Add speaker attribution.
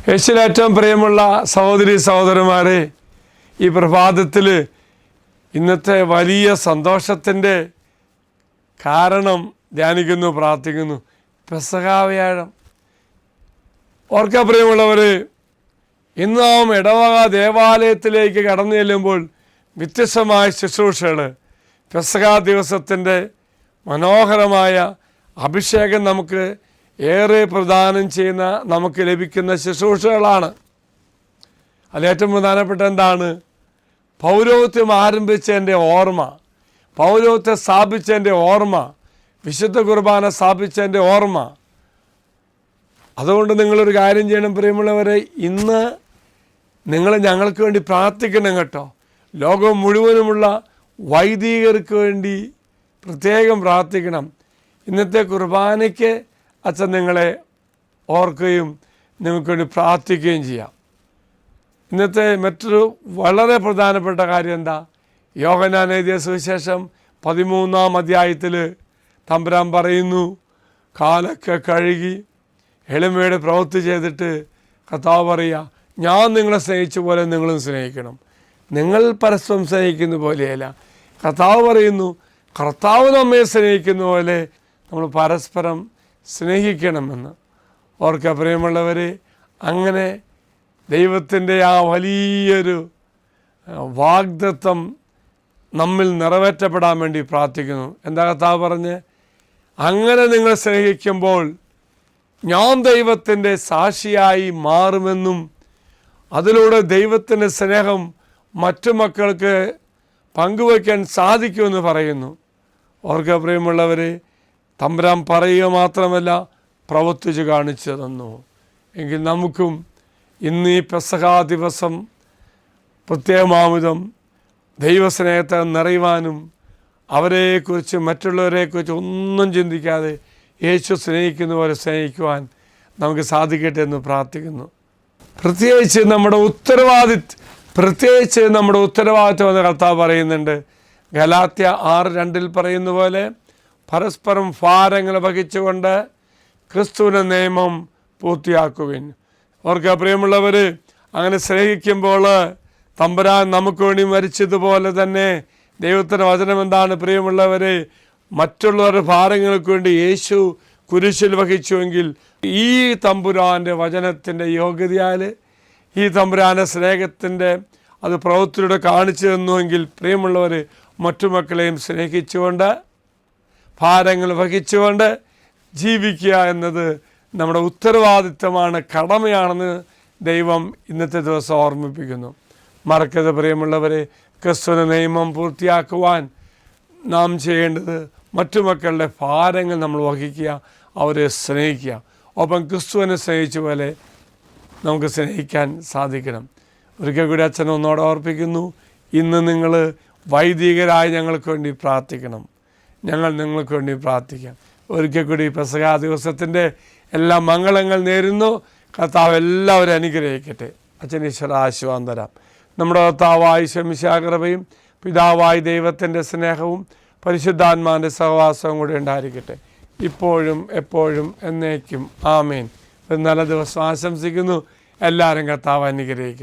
Speaker 1: യേശുവിൽ ഏറ്റവും പ്രിയമുള്ള സഹോദരി സഹോദരന്മാരെ, ഈ പ്രഭാതത്തിൽ ഇന്നത്തെ വലിയ സന്തോഷത്തിൻ്റെ കാരണം ധ്യാനിക്കുന്നു, പ്രാർത്ഥിക്കുന്നു. പെസഹ വ്യാഴം. ഓർക്ക പ്രിയമുള്ളവർ, ഇന്ന് നാം ഇടവക ദേവാലയത്തിലേക്ക് കടന്നു ചെല്ലുമ്പോൾ വ്യത്യസ്തമായ ശുശ്രൂഷകൾ, പെസഹ ദിവസത്തിൻ്റെ മനോഹരമായ അഭിഷേകം നമുക്ക് ഏറെ പ്രദാനം ചെയ്യുന്ന, നമുക്ക് ലഭിക്കുന്ന ശുശ്രൂഷകളാണ്. അതിലേറ്റവും പ്രധാനപ്പെട്ട എന്താണ്? പൗരോഹിത്യം ആരംഭിച്ചതിൻ്റെ ഓർമ്മ, പൗരോഹിത്യം സ്ഥാപിച്ചതിൻ്റെ ഓർമ്മ, വിശുദ്ധ കുർബാന സ്ഥാപിച്ചതിൻ്റെ ഓർമ്മ. അതുകൊണ്ട് നിങ്ങളൊരു കാര്യം ചെയ്യണം പ്രിയമുള്ളവരെ, ഇന്ന് നിങ്ങൾ ഞങ്ങൾക്ക് വേണ്ടി പ്രാർത്ഥിക്കണം കേട്ടോ. ലോകം മുഴുവനുമുള്ള വൈദികർക്ക് വേണ്ടി പ്രത്യേകം പ്രാർത്ഥിക്കണം. ഇന്നത്തെ കുർബാനയ്ക്ക് അച്ഛൻ നിങ്ങളെ ഓർക്കുകയും നിങ്ങൾക്ക് വേണ്ടി പ്രാർത്ഥിക്കുകയും ചെയ്യാം. ഇന്നത്തെ മറ്റൊരു വളരെ പ്രധാനപ്പെട്ട കാര്യം എന്താ? യോഹന്നാൻ എഴുതിയ സുവിശേഷം 13-ാം അധ്യായത്തിൽ തമ്പുരാൻ പറയുന്നു, കാലൊക്കെ കഴുകി എളിമയുടെ പ്രവൃത്തി ചെയ്തിട്ട് കർത്താവ് പറയുക, ഞാൻ നിങ്ങളെ സ്നേഹിച്ച പോലെ നിങ്ങളും സ്നേഹിക്കണം. നിങ്ങൾ പരസ്പരം സ്നേഹിക്കുന്ന പോലെയല്ല. കർത്താവ് പറയുന്നു, കർത്താവ് നമ്മെ സ്നേഹിക്കുന്ന പോലെ നമ്മൾ പരസ്പരം സ്നേഹിക്കണമെന്ന്. ഓർക്കുക പ്രിയമുള്ളവരെ, അങ്ങനെ ദൈവത്തിൻ്റെ ആ വലിയൊരു വാഗ്ദത്തം നമ്മിൽ നിറവേറ്റപ്പെടാൻ വേണ്ടി പ്രാർത്ഥിക്കുന്നു. എന്താ കർത്താവ് പറഞ്ഞ്? അങ്ങനെ നിങ്ങൾ സ്നേഹിക്കുമ്പോൾ ഞാൻ ദൈവത്തിൻ്റെ സാക്ഷിയായി മാറുമെന്നും അതിലൂടെ ദൈവത്തിൻ്റെ സ്നേഹം മറ്റു മക്കൾക്ക് പങ്കുവയ്ക്കാൻ സാധിക്കുമെന്ന് പറയുന്നു. ഓർക്കുക പ്രിയമുള്ളവരെ, തമ്പുരാൻ പറയുക മാത്രമല്ല പ്രവർത്തിച്ച് കാണിച്ചു തന്നു. എങ്കിൽ നമുക്കും ഇന്ന് ഈ പെസഹ ദിവസം പ്രത്യേകമാവിധം ദൈവസ്നേഹത്തെ നിറയുവാനും അവരെക്കുറിച്ച് മറ്റുള്ളവരെക്കുറിച്ച് ഒന്നും ചിന്തിക്കാതെ യേശു സ്നേഹിക്കുന്ന പോലെ സ്നേഹിക്കുവാൻ നമുക്ക് സാധിക്കട്ടെ എന്ന് പ്രാർത്ഥിക്കുന്നു. പ്രത്യേകിച്ച് നമ്മുടെ ഉത്തരവാദിത്വം എന്ന് കർത്താവ് പറയുന്നുണ്ട്. ഗലാത്യ 6:2 പറയുന്ന പോലെ പരസ്പരം ഭാരങ്ങൾ വഹിച്ചുകൊണ്ട് ക്രിസ്തുവിൻ്റെ നിയമം പൂർത്തിയാക്കുവിൻ. ഓർക്കുക പ്രിയമുള്ളവർ, അങ്ങനെ സ്നേഹിക്കുമ്പോൾ തമ്പുരാൻ നമുക്ക് വേണ്ടി മരിച്ചതുപോലെ തന്നെ ദൈവത്തിൻ്റെ വചനം എന്താണ് പ്രിയമുള്ളവർ? മറ്റുള്ളവരുടെ ഭാരങ്ങൾക്ക് വേണ്ടി യേശു കുരിശിൽ വഹിച്ചുവെങ്കിൽ ഈ തമ്പുരാൻ്റെ വചനത്തിൻ്റെ യോഗ്യതയാൽ, ഈ തമ്പുരാൻ്റെ സ്നേഹത്തിൻ്റെ അത് പ്രവൃത്തിയിലൂടെ കാണിച്ചു തന്നുവെങ്കിൽ പ്രിയമുള്ളവർ, മറ്റു മക്കളെയും സ്നേഹിച്ചുകൊണ്ട് ഭാരങ്ങൾ വഹിച്ചുകൊണ്ട് ജീവിക്കുക എന്നത് നമ്മുടെ ഉത്തരവാദിത്തമാണ്, കടമയാണെന്ന് ദൈവം ഇന്നത്തെ ദിവസം ഓർമ്മിപ്പിക്കുന്നു. മറക്കരുത് പ്രിയമുള്ളവരെ, ക്രിസ്തുവിൻ്റെ നിയമം പൂർത്തിയാക്കുവാൻ നാം ചെയ്യേണ്ടത് മറ്റു മക്കളുടെ ഭാരങ്ങൾ നമ്മൾ വഹിക്കുക, അവരെ സ്നേഹിക്കുക. ഒപ്പം ക്രിസ്തുവിനെ സ്നേഹിച്ച പോലെ നമുക്ക് സ്നേഹിക്കാൻ സാധിക്കണം. ഒരിക്കൽ കൂടി അച്ഛൻ ഒന്നോടെ ഓർപ്പിക്കുന്നു, ഇന്ന് നിങ്ങൾ വൈദികരായി ഞങ്ങൾക്ക് വേണ്ടി പ്രാർത്ഥിക്കണം. ഞങ്ങൾ നിങ്ങൾക്ക് വേണ്ടി പ്രാർത്ഥിക്കാം. ഒരിക്കൽ കൂടി പെസഹ ദിവസത്തിൻ്റെ എല്ലാ മംഗളങ്ങൾ നേരുന്നു. കർത്താവ് എല്ലാവരും അനുഗ്രഹിക്കട്ടെ. അച്ഛൻ ഈശ്വര ആശീർവാദം തരാം. നമ്മുടെ കർത്താവായ ശമിശിഹാ കൃപയും പിതാവായ ദൈവത്തിൻ്റെ സ്നേഹവും പരിശുദ്ധാത്മാവിൻ്റെ സഹവാസവും കൂടി ഉണ്ടായിരിക്കട്ടെ, ഇപ്പോഴും എപ്പോഴും എന്നേക്കും. ആമേൻ. ഒരു നല്ല ദിവസം ആശംസിക്കുന്നു. എല്ലാവരും കർത്താവ് അനുഗ്രഹിക്കട്ടെ.